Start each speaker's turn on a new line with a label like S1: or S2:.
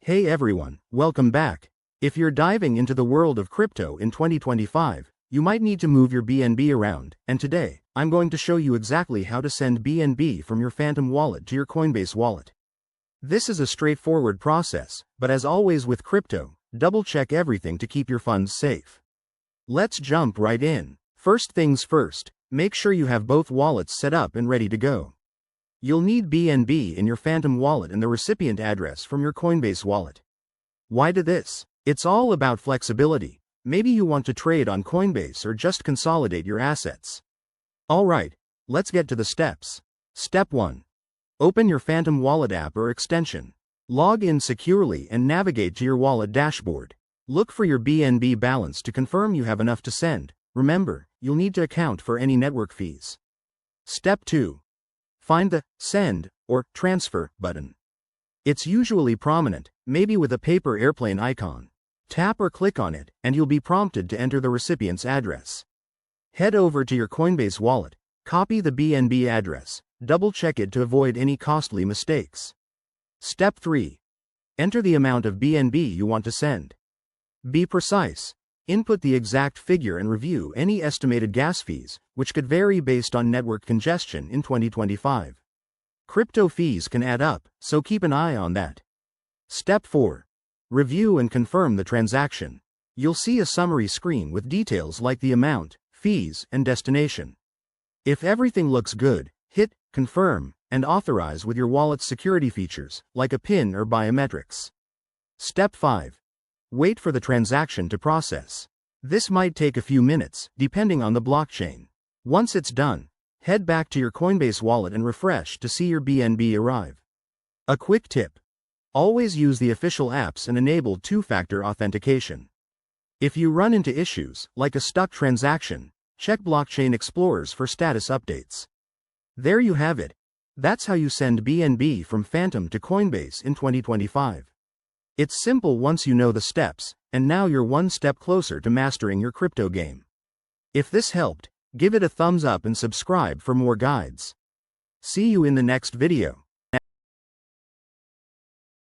S1: Hey everyone, welcome back. If you're diving into the world of crypto in 2025, you might need to move your BNB around, and today, I'm going to show you exactly how to send BNB from your Phantom wallet to your Coinbase wallet. This is a straightforward process, but as always with crypto, double-check everything to keep your funds safe. Let's jump right in. First things first, make sure you have both wallets set up and ready to go. You'll need BNB in your Phantom wallet and the recipient address from your Coinbase wallet. Why do this? It's all about flexibility. Maybe you want to trade on Coinbase or just consolidate your assets. Alright, let's get to the steps. Step 1. Open your Phantom wallet app or extension. Log in securely and navigate to your wallet dashboard. Look for your BNB balance to confirm you have enough to send. Remember, you'll need to account for any network fees. Step 2. Find the Send or Transfer button. It's usually prominent, maybe with a paper airplane icon. Tap or click on it, and you'll be prompted to enter the recipient's address. Head over to your Coinbase wallet, copy the BNB address, double-check it to avoid any costly mistakes. Step 3. Enter the amount of BNB you want to send. Be precise. Input the exact figure and review any estimated gas fees, which could vary based on network congestion in 2025. Crypto fees can add up, so keep an eye on that. Step 4. Review and confirm the transaction. You'll see a summary screen with details like the amount, fees, and destination. If everything looks good, hit Confirm and authorize with your wallet's security features, like a PIN or biometrics. Step 5. Wait for the transaction to process. This might take a few minutes, depending on the blockchain. Once it's done, head back to your Coinbase wallet and refresh to see your BNB arrive. A quick tip. Always use the official apps and enable two-factor authentication. If you run into issues, like a stuck transaction, check Blockchain Explorers for status updates. There you have it. That's how you send BNB from Phantom to Coinbase in 2025. It's simple once you know the steps, and now you're one step closer to mastering your crypto game. If this helped, give it a thumbs up and subscribe for more guides. See you in the next video.